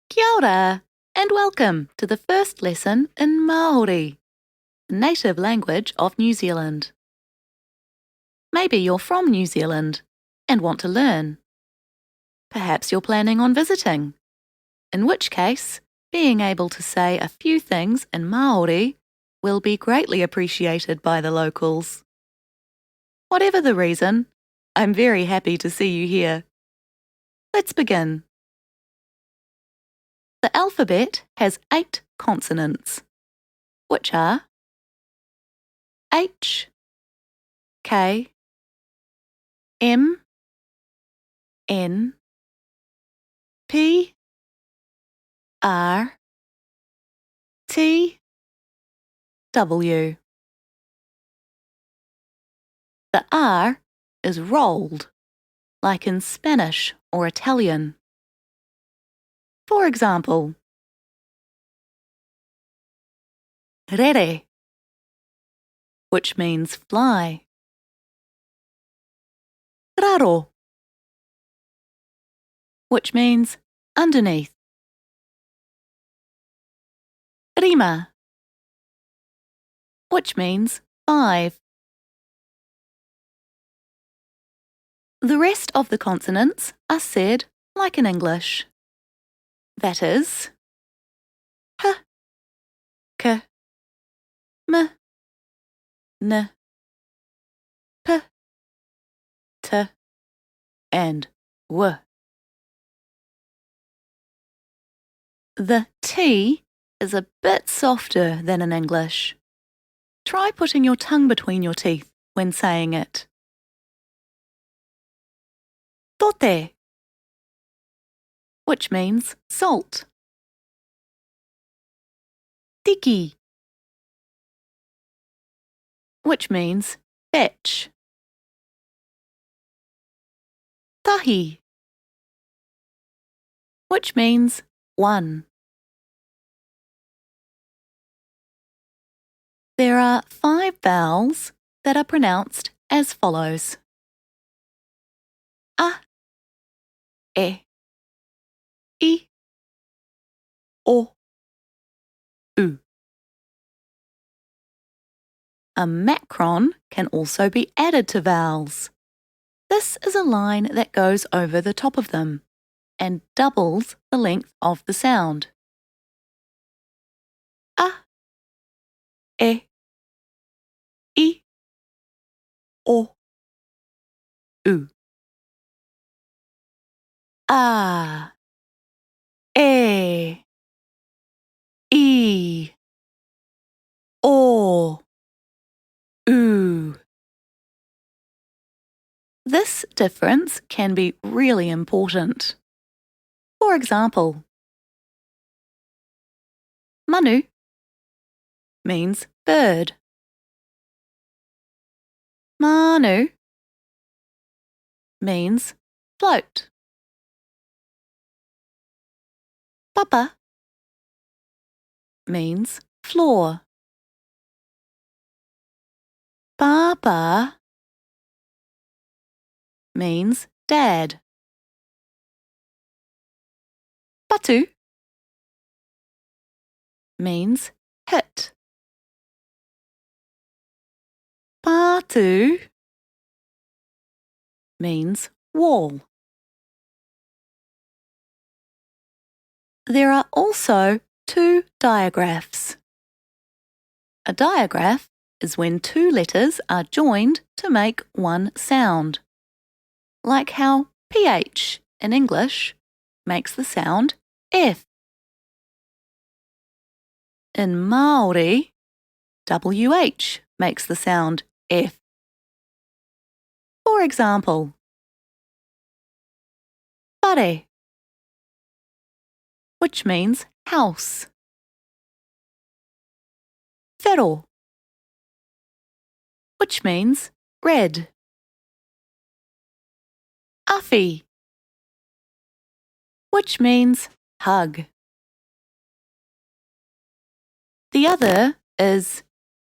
Kia ora, and welcome to the first lesson in Māori, the native language of New Zealand. Maybe you're from New Zealand and want to learn. Perhaps you're planning on visiting, in which case, being able to say a few things in Māori will be greatly appreciated by the locals. Whatever the reason, I'm very happy to see you here. Let's begin. The alphabet has 8 consonants, which are H, K, M, N, P, R, T, W. The R is rolled, like in Spanish or Italian. For example, rere, which means fly. Raro, which means underneath. Rima, which means 5. The rest of the consonants are said like in English. That is, h, k, m, n, p, t, and w. The T is a bit softer than in English. Try putting your tongue between your teeth when saying it. Tote, which means salt. Tiki, which means fetch. Tahi, which means 1. There are 5 vowels that are pronounced as follows: A, E, I, O, U. A macron can also be added to vowels. This is a line that goes over the top of them and doubles the length of the sound. A, E, I, O, U. A, E, I, O, U. This difference can be really important. For example, manu means bird. Manu means float. Papa means floor. Papa means dad. Patu means hit. Patu means wall. There are also 2 diagraphs. A diagraph is when 2 letters are joined to make one sound, like how PH in English makes the sound F. In Māori, WH makes the sound F. For example, whare, which means house. Whero, which means red. Awhi, which means hug. The other is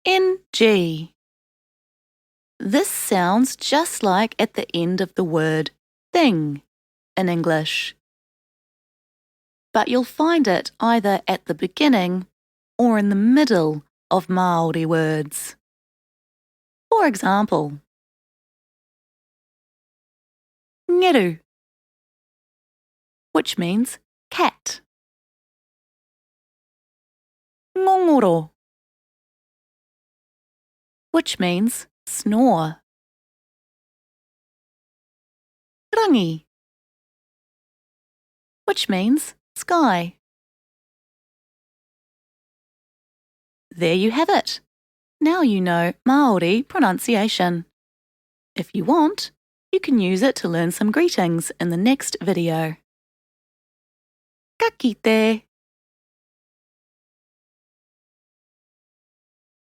NG. This sounds just like at the end of the word thing in English. but you'll find it either at the beginning or in the middle of Māori words. For example, ngeru, which means cat. Ngongoro, which means snore. Rangi, which means sky. There you have it. Now you know Māori pronunciation. If you want, you can use it to learn some greetings in the next video. Ka kite!